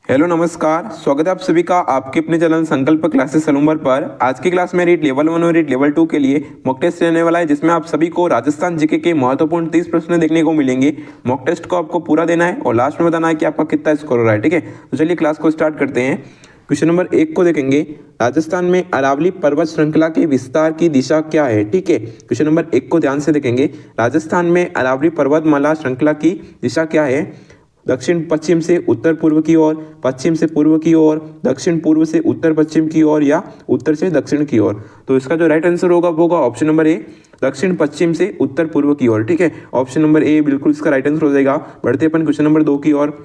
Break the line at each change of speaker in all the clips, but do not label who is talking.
Hello नमस्कार, स्वागत है आप सभी का आपके अपने चैनल संकल्प क्लासेस सलूम्बर पर। आज की क्लास में रीट लेवल 1 और रीट लेवल 2 के लिए मॉक टेस्ट रहने वाला है, जिसमें आप सभी को राजस्थान जीके के महत्वपूर्ण 30 प्रश्न देखने को मिलेंगे। मॉक टेस्ट को आपको पूरा देना है और लास्ट में बताना है कि आपका कितना स्कोर हो रहा है। ठीक है, तो चलिए क्लास को स्टार्ट करते हैं। क्वेश्चन नंबर 1 को देखेंगे, राजस्थान में अरावली पर्वत श्रृंखला के विस्तार की दिशा क्या है। ठीक है, क्वेश्चन नंबर 1 को ध्यान से देखेंगे। राजस्थान में अरावली पर्वतमाला श्रृंखला की दिशा क्या है। दक्षिण पश्चिम से उत्तर पूर्व की ओर, पश्चिम से पूर्व की ओर, दक्षिण पूर्व से उत्तर पश्चिम की ओर या उत्तर से दक्षिण की ओर। तो इसका जो राइट आंसर होगा वो होगा ऑप्शन नंबर ए, दक्षिण पश्चिम से उत्तर पूर्व की ओर। ठीक है, ऑप्शन नंबर ए बिल्कुल इसका राइट आंसर हो जाएगा। बढ़ते अपन क्वेश्चन नंबर 2 की ओर।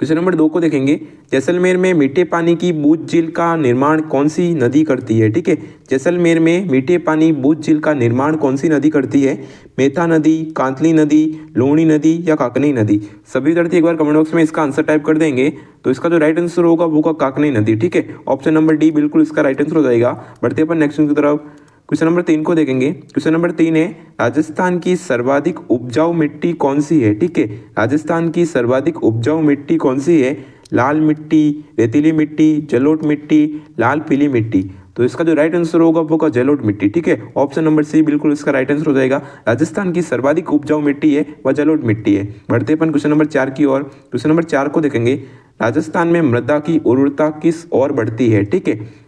क्वेश्चन नंबर 2 को देखेंगे, जैसलमेर में मीठे पानी की बूंद झील का निर्माण कौन सी नदी करती है। ठीक है, जैसलमेर में मीठे पानी बूंद झील का निर्माण कौन सी नदी करती है। मेथा नदी, कांतली नदी, लूणी नदी या काकनी नदी। सभी विद्यार्थी एक बार कमेंट बॉक्स में इसका आंसर टाइप कर देंगे। तो इसका जो राइट आंसर होगा वो होगा काकनी नदी। ठीक है, ऑप्शन नंबर डी बिल्कुल इसका राइट आंसर हो जाएगा। बढ़ते अपन नेक्स्ट की तरफ। क्वेश्चन नंबर 3 को देखेंगे। क्वेश्चन नंबर 3 है, राजस्थान की सर्वाधिक उपजाऊ मिट्टी कौन सी है। ठीक है, राजस्थान की सर्वाधिक उपजाऊ मिट्टी कौन सी है। लाल मिट्टी, रेतीली मिट्टी, जलोढ़ मिट्टी, लाल पीली मिट्टी। तो इसका जो राइट आंसर होगा वो होगा जलोढ़ मिट्टी। ठीक है, ऑप्शन नंबर सी बिल्कुल इसका राइट आंसर हो जाएगा। राजस्थान की सर्वाधिक उपजाऊ मिट्टी है वह जलोढ़ मिट्टी है। बढ़ते अपन क्वेश्चन नंबर 4 की ओर। क्वेश्चन नंबर 4 को देखेंगे, राजस्थान में मृदा की उर्वरता किस ओर बढ़ती है। ठीक है,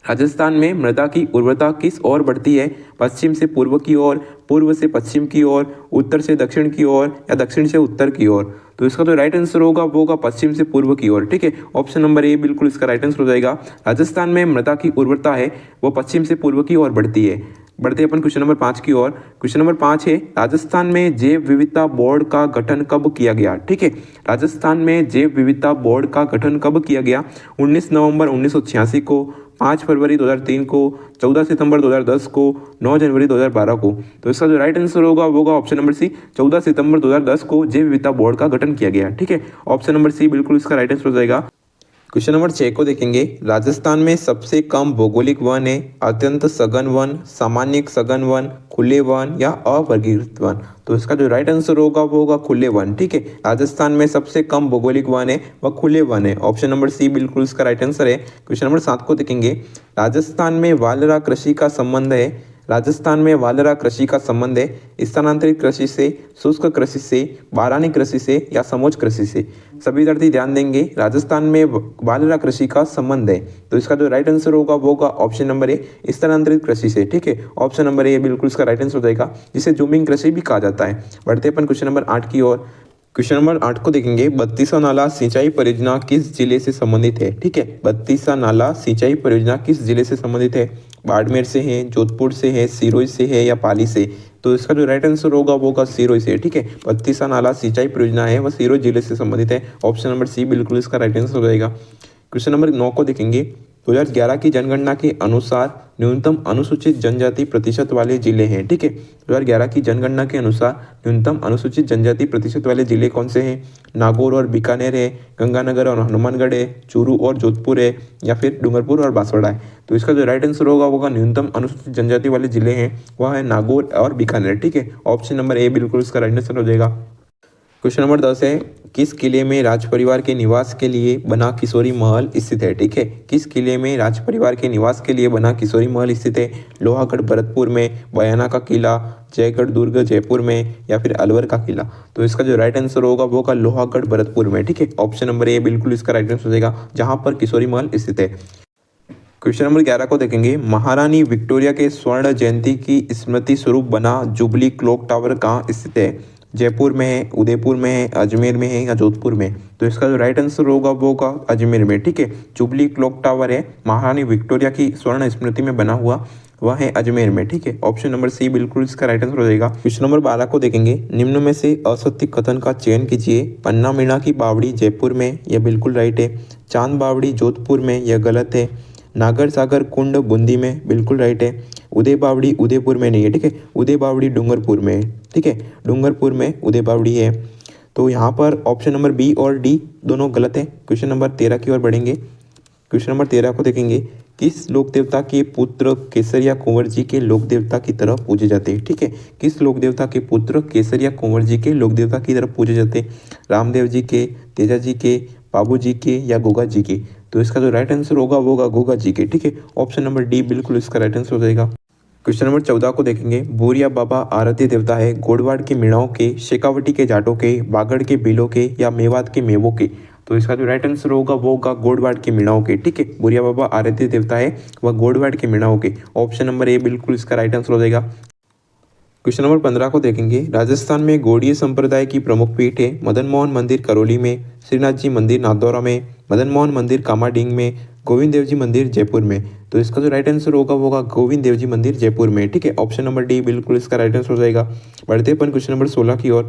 राजस्थान में मृदा की उर्वरता किस ओर बढ़ती है। पश्चिम से पूर्व की ओर, पूर्व से पश्चिम की ओर, उत्तर से दक्षिण की ओर या दक्षिण से उत्तर की ओर। तो इसका जो राइट आंसर होगा वो होगा पश्चिम से पूर्व की ओर। ठीक है, ऑप्शन नंबर ए बिल्कुल इसका राइट आंसर हो जाएगा। राजस्थान में मृदा की उर्वरता है वो पश्चिम से पूर्व की ओर बढ़ती है। बढ़ते अपन क्वेश्चन नंबर 5 की ओर। क्वेश्चन नंबर 5 है, राजस्थान में जैव विविधता बोर्ड का गठन कब किया गया। ठीक है, राजस्थान में जैव विविधता बोर्ड का गठन कब किया गया। 19 नवंबर 1986 को, 5 फरवरी 2003 को, 14 सितंबर 2010 को, 9 जनवरी 2012 को। तो इसका जो राइट आंसर होगा वो होगा ऑप्शन नंबर सी, 14 सितंबर 2010 को जैव विविधता बोर्ड का गठन किया गया। ठीक है, ऑप्शन नंबर सी बिल्कुल इसका राइट आंसर हो जाएगा। क्वेश्चन नंबर 6 को देखेंगे, राजस्थान में सबसे कम भौगोलिक वन है। अत्यंत सघन वन, सामान्य सघन वन, खुले वन या अवर्गीकृत वन। तो इसका जो राइट आंसर होगा वो होगा खुले वन। ठीक है, राजस्थान में सबसे कम भौगोलिक वन है वह खुले वन है। ऑप्शन नंबर सी बिल्कुल इसका राइट आंसर है। क्वेश्चन नंबर 7 को देखेंगे, राजस्थान में वालरा कृषि का संबंध है। राजस्थान में वालरा कृषि का संबंध है स्थानांतरित कृषि से, शुष्क कृषि से, बारानी कृषि से या समोच्च कृषि से। सभी विद्यार्थी ध्यान देंगे, राजस्थान में वालरा कृषि का संबंध है। तो इसका जो राइट आंसर होगा वो होगा ऑप्शन नंबर ए, स्थानांतरित कृषि से। ठीक है, ऑप्शन नंबर ए बिल्कुल इसका राइट आंसर हो जाएगा, जिसे जूमिंग कृषि भी कहा जाता है। बढ़ते अपन क्वेश्चन नंबर 8 की ओर। क्वेश्चन नंबर 8 को देखेंगे, बत्तीसा नाला सिंचाई परियोजना किस जिले से संबंधित है। ठीक है, बत्तीसा नाला सिंचाई परियोजना किस जिले से संबंधित है। बाड़मेर से है, जोधपुर से है, सिरोही से है या पाली से। तो इसका जो राइट आंसर होगा वो होगा सिरोही से। ठीक है, बत्तीसा नाला सिंचाई परियोजना है वह सिरोही जिले से संबंधित है। ऑप्शन नंबर सी बिल्कुल इसका राइट आंसर हो जाएगा। क्वेश्चन नंबर 9 को देखेंगे, 2011 की जनगणना के अनुसार न्यूनतम अनुसूचित जनजाति प्रतिशत वाले जिले हैं। ठीक है, 2011 की जनगणना के अनुसार न्यूनतम अनुसूचित जनजाति प्रतिशत वाले जिले कौन से हैं। नागौर और बीकानेर है, गंगानगर और हनुमानगढ़ है, चूरू और जोधपुर है या फिर डूंगरपुर और बांसवाड़ा है। तो इसका जो राइट आंसर होगा वो न्यूनतम अनुसूचित जनजाति वाले जिले हैं वह है नागौर और बीकानेर। ठीक है, ऑप्शन नंबर ए बिल्कुल इसका राइट आंसर हो जाएगा। क्वेश्चन नंबर 10 है, किस किले में राज परिवार के निवास के लिए बना किशोरी महल स्थित है। ठीक है, किस किले में राज परिवार के निवास के लिए बना किशोरी महल स्थित है। लोहागढ़ भरतपुर में, बयाना का किला, जयगढ़ दुर्ग जयपुर में या फिर अलवर का किला। तो इसका जो राइट आंसर होगा वो होगा लोहागढ़ भरतपुर में। ठीक है, ऑप्शन नंबर ए बिल्कुल इसका राइट आंसर हो जाएगा, जहां पर किशोरी महल स्थित है। क्वेश्चन नंबर 11 को देखेंगे, महारानी विक्टोरिया के स्वर्ण जयंती की स्मृति स्वरूप बना जुबली क्लॉक टावर कहाँ स्थित है। जयपुर में है, उदयपुर में है, अजमेर में है या जोधपुर में। तो इसका जो राइट आंसर होगा वो होगा अजमेर में। ठीक है, जुबली क्लॉक टावर है महारानी विक्टोरिया की स्वर्ण स्मृति में बना हुआ, वह है अजमेर में। ठीक है, ऑप्शन नंबर सी बिल्कुल इसका राइट आंसर हो जाएगा। क्वेश्चन नंबर 12 को देखेंगे, निम्न में से असत्य कथन का चयन कीजिए। पन्ना मीणा की बावड़ी जयपुर में, यह बिल्कुल राइट है। चांद बावड़ी जोधपुर में, यह गलत है। नागर सागर कुंड बूंदी में, बिल्कुल राइट है। उदय बावड़ी उदयपुर में नहीं है। ठीक है, उदय बावड़ी डूंगरपुर में है। ठीक है, डूंगरपुर में उदय बावड़ी है। तो यहाँ पर ऑप्शन नंबर बी और डी दोनों गलत है। क्वेश्चन नंबर 13 की ओर बढ़ेंगे। क्वेश्चन नंबर 13 को देखेंगे, किस लोक देवता के पुत्र केसरिया कुंवर जी के लोक देवता की तरह पूजे जाते हैं। ठीक है, किस लोक देवता के पुत्र केसरिया कुंवर जी के लोक देवता की तरह पूजे जाते हैं। रामदेव जी के, तेजा जी के, बाबू जी के या गोगा जी के। तो इसका जो राइट आंसर होगा वो होगा गोगा जी के, ठीक है। ऑप्शन नंबर डी बिल्कुल इसका राइट आंसर हो जाएगा। क्वेश्चन नंबर 14 को देखेंगे। बोरिया बाबा आराध्य देवता है गोडवाड़ के मीणाओं के, शेखावटी के जाटों के, बागड़ के भीलों के या मेवात के मेवों के। तो इसका जो राइट आंसर होगा वो होगा गोडवाड़ के मीणाओं के, ठीक है। बोरिया बाबा आराध्य देवता है वह गोडवाड़ के मीणाओं के। ऑप्शन नंबर ए बिल्कुल इसका राइट आंसर हो जाएगा। क्वेश्चन नंबर 15 को देखेंगे। राजस्थान में गौड़ीय संप्रदाय की प्रमुख पीठ है मदन मोहन मंदिर करौली में, श्रीनाथ जी मंदिर नाथद्वारा में, मदन मोहन मंदिर कामाडींग में, गोविंद देव जी मंदिर जयपुर में। तो इसका जो राइट आंसर होगा वो होगा गोविंद देव जी मंदिर जयपुर में, ठीक है। ऑप्शन नंबर डी बिल्कुल इसका राइट आंसर हो जाएगा। बढ़ते अपन क्वेश्चन नंबर 16 की ओर।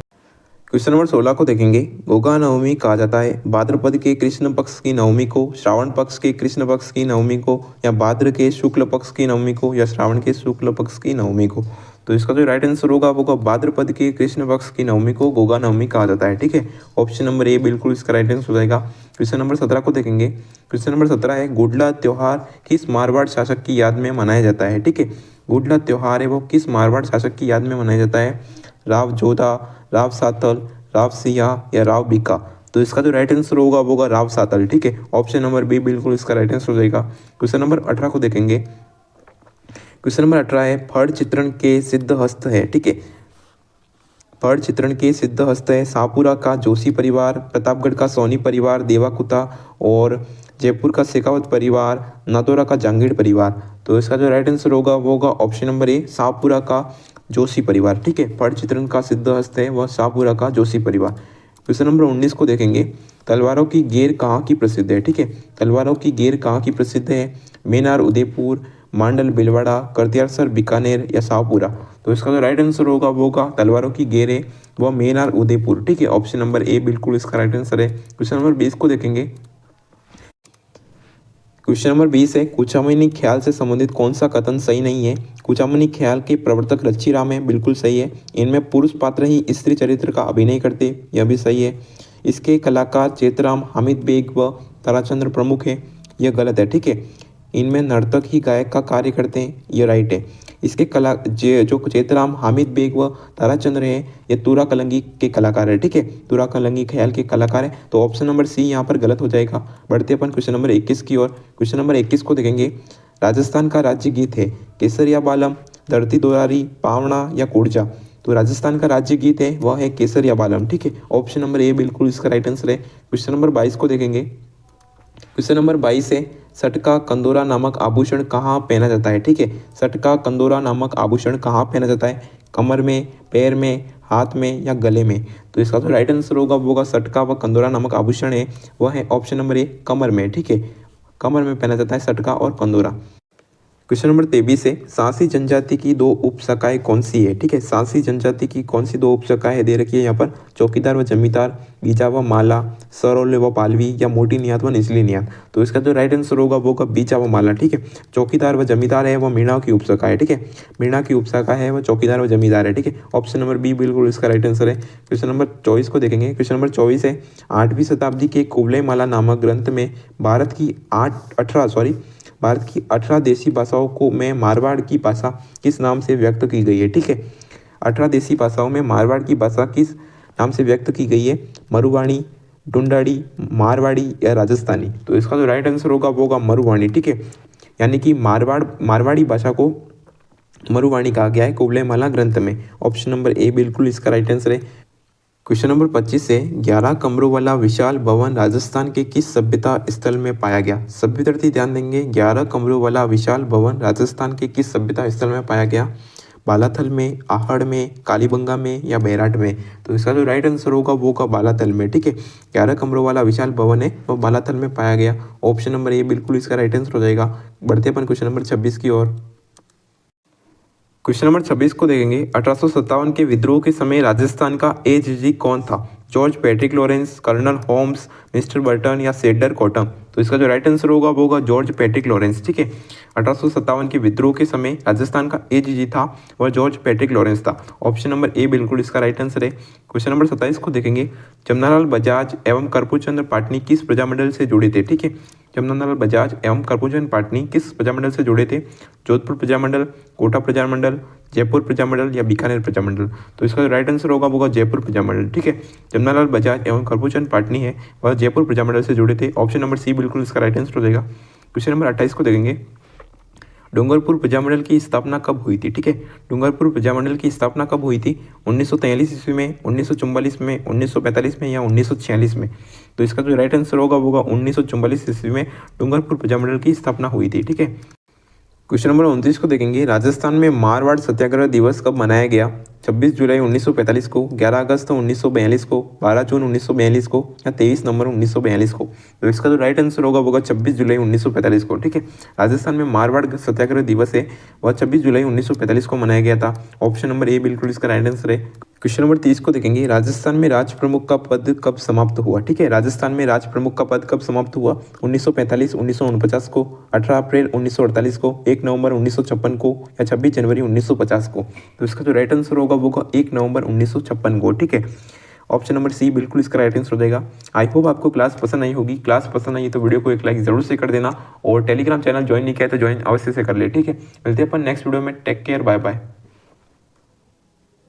क्वेश्चन नंबर 16 को देखेंगे। गोगा नवमी कहा जाता है भाद्रपद के कृष्ण पक्ष की नवमी को, श्रावण पक्ष के कृष्ण पक्ष की नवमी को, या भाद्र के शुक्ल पक्ष की नवमी को, या श्रावण के शुक्ल पक्ष की नवमी को। तो इसका जो राइट आंसर होगा वो भाद्रपद के कृष्ण पक्ष की नवमी को गोगा नवमी कहा जाता है, ठीक है। ऑप्शन नंबर ए बिल्कुल इसका राइट आंसर हो जाएगा। क्वेश्चन नंबर 17 को देखेंगे। क्वेश्चन नंबर 17 है गुडला त्योहार किस मारवाड़ शासक की याद में मनाया जाता है, ठीक है। गुडला त्योहार है वो किस मारवाड़ शासक की याद में मनाया जाता है? राव जोधा, राव सातल, राव सिंह या राव बीका। तो इसका जो राइट आंसर होगा वो होगा राव सातल, ठीक है। ऑप्शन नंबर बी बिल्कुल इसका राइट आंसर हो जाएगा। क्वेश्चन नंबर 18 को देखेंगे। क्वेश्चन नंबर 18 है फड़ चित्रण के सिद्ध हस्त है, ठीक है। फड़ चित्रण के सिद्ध हस्त है शाहपुरा का जोशी परिवार, प्रतापगढ़ का सोनी परिवार, देवाकुता और जयपुर का शेखावत परिवार, नाथौरा का जहांगीर परिवार। तो इसका जो राइट आंसर होगा वो होगा ऑप्शन नंबर ए शाहपुरा का जोशी परिवार, ठीक है। फड़ चित्रण का सिद्ध हस्त है वह शाहपुरा का जोशी परिवार। क्वेश्चन नंबर 19 को देखेंगे। तलवारों की गेर कहाँ की प्रसिद्ध है, ठीक है। तलवारों की गेर कहाँ की प्रसिद्ध है? मेनार उदयपुर, मांडल भीलवाड़ा, करतियारसर बीकानेर या शाहपुरा। तो इसका जो राइट आंसर होगा वो होगा तलवारों की गेर है वह मेनार उदयपुर, ठीक है। ऑप्शन नंबर ए बिल्कुल इसका राइट आंसर है। क्वेश्चन नंबर 20 को देखेंगे। क्वेश्चन नंबर 20 है कुचामनी ख्याल से संबंधित कौन सा कथन सही नहीं है? कुचामनी ख्याल के प्रवर्तक रच्ची राम है, बिल्कुल सही है। इनमें पुरुष पात्र ही स्त्री चरित्र का अभिनय करते, यह भी सही है। इसके कलाकार चेतराम, हामिद बेग व ताराचंद्र प्रमुख है, यह गलत है, ठीक है। इनमें नर्तक ही गायक का कार्य करते हैं, यह राइट है। इसके जो चेतराम, हामिद बेग व ताराचंद्र हैं ये तुरा कलंगी के कलाकार है, ठीक है। तुरा कलंगी ख्याल के कलाकार है। तो ऑप्शन नंबर सी यहाँ पर गलत हो जाएगा। बढ़ते अपन क्वेश्चन नंबर 21 की ओर। क्वेश्चन नंबर 21 को देखेंगे। राजस्थान का राज्य गीत है केसरिया बालम, धरती दोरारी, पावना या कुर्जा। तो राजस्थान का राज्य गीत है वह है केसरिया बालम, ठीक है। ऑप्शन नंबर ए बिल्कुल इसका राइट आंसर है। क्वेश्चन नंबर 22 को देखेंगे। क्वेश्चन नंबर 22 है सटका कंदोरा नामक आभूषण कहाँ पहना जाता है, ठीक है। सटका कंदोरा नामक आभूषण कहाँ पहना जाता है? कमर में, पैर में, हाथ में या गले में। तो इसका जो राइट आंसर होगा वो होगा सटका व कंदोरा नामक आभूषण है वह है ऑप्शन नंबर ए कमर में, ठीक है। कमर में पहना जाता है सटका और कंदोरा। क्वेश्चन नंबर 23 है सांसी जनजाति की दो उपशाखाएं कौन सी है, ठीक है। सांसी जनजाति की कौन सी दो उपशाखाएं दे रखी है यहाँ पर? चौकीदार व जमींदार, बीजा व माला, सरौले व पालवी या मोटी नियात व निचली नियात। तो इसका जो राइट आंसर होगा वो होगा बीजा व माला, ठीक है। चौकीदार व जमींदार है वह मीणा की उपशाखा है, ठीक है। मीणा की उपशाखा है वह चौकीदार व जमींदार है, ठीक है। ऑप्शन नंबर बी बिल्कुल इसका राइट आंसर है। क्वेश्चन नंबर 24 को देखेंगे। क्वेश्चन नंबर 24 है 8वीं शताब्दी के कुवलय माला नामक ग्रंथ में भारत की 18 देशी भाषाओं को में मारवाड़ की भाषा किस नाम से व्यक्त की गई है, ठीक है। 18 देशी भाषाओं में मारवाड़ की भाषा किस नाम से व्यक्त की गई है? मरुवाणी, डुंडाड़ी, मारवाड़ी या राजस्थानी। तो इसका जो राइट आंसर होगा वो होगा मरुवाणी, ठीक है। यानी कि मारवाड़ी भाषा को मरुवाणी कहा गया है कुवलय माला ग्रंथ में। ऑप्शन नंबर ए बिल्कुल इसका राइट आंसर है। क्वेश्चन नंबर 25 है 11 कमरों वाला विशाल भवन राजस्थान के किस सभ्यता स्थल में पाया गया? सभी विद्यार्थी ध्यान देंगे। 11 कमरों वाला विशाल भवन राजस्थान के किस सभ्यता स्थल में पाया गया? बालाथल में, आहड़ में, कालीबंगा में या बैराट में। तो इसका जो राइट आंसर होगा वो होगा बालाथल में, ठीक है। 11 कमरों वाला विशाल भवन है वो बालाथल में पाया गया। ऑप्शन नंबर ए बिल्कुल इसका राइट आंसर हो जाएगा। बढ़ते अपन क्वेश्चन नंबर 26 की ओर। क्वेश्चन नंबर 26 को देखेंगे। 1857 के विद्रोह के समय राजस्थान का एजीजी कौन था? George Patrick Lawrence, colonel Holmes, mister Burton या सेडर कॉटम। तो इसका जो राइट आंसर होगा वो होगा जॉर्ज पैट्रिक लॉरेंस, ठीक है। 1857 के विद्रोह के समय राजस्थान का एजीजी था वह जॉर्ज पैट्रिक लॉरेंस था। ऑप्शन नंबर ए बिल्कुल इसका राइट आंसर है। क्वेश्चन नंबर 27 को देखेंगे। जमनालाल बजाज एवं कर्पूरचंद्र पाटनी किस प्रजामंडल से जुड़े थे, ठीक है। जमुनालाल बजाज एवं करभूषण पाटनी किस प्रजामंडल से जुड़े थे? जोधपुर प्रजामंडल, कोटा प्रजामंडल, जयपुर प्रजामंडल या बीकानेर प्रजामंडल? तो इसका राइट आंसर होगा जयपुर प्रजामंडल। ठीक है, जमुनालाल बजाज एवं करभूषण पाटनी है वह जयपुर प्रजामंडल से जुड़े थे। ऑप्शन नंबर सी बिल्कुल इसका राइट आंसर हो जाएगा। क्वेश्चन नंबर 28 को देखेंगे, डूंगरपुर प्रजामंडल की स्थापना कब हुई थी? ठीक है, डूंगरपुर प्रजामंडल की स्थापना कब हुई थी? 1943 ईस्वी में, 1944 में, 1945 में या 1946 में? तो इसका जो राइट आंसर होगा 1944 ईस्वी में डूंगरपुर प्रजामंडल की स्थापना हुई थी। ठीक है, क्वेश्चन नंबर 29 को देखेंगे, राजस्थान में मारवाड़ सत्याग्रह दिवस कब मनाया गया? 26 जुलाई 1945 को, 11 अगस्त 1942 को, 12 जून 1942 को या 23 नवंबर 1942 को? तो इसका जो राइट आंसर होगा 26 जुलाई 1945 को। ठीक है, राजस्थान में मारवाड़ सत्याग्रह दिवस है वह 26 जुलाई 1945 को मनाया गया था। ऑप्शन नंबर ए बिल्कुल इसका राइट आंसर है। क्वेश्चन नंबर 30 को देखेंगे, राजस्थान में राज प्रमुख का पद कब समाप्त हुआ? ठीक है, राजस्थान में राज प्रमुख का पद कब समाप्त हुआ? 1945, 1949 को, 18 अप्रैल 1948 को, 1 नवंबर 1956 को या 26 जनवरी 1950 को? तो इसका जो राइट आंसर होगा 1 नवंबर 1956 को। ठीक है, ऑप्शन नंबर सी बिल्कुल इसका राइट आंसर हो जाएगा। आई होप आपको क्लास पसंद आई होगी। क्लास पसंद आई तो वीडियो को एक लाइक जरूर से कर देना और टेलीग्राम चैनल ज्वाइन नहीं किया तो ज्वाइन अवश्य से कर ले। ठीक है, मिलते हैं अपन नेक्स्ट वीडियो में। Take care, bye bye.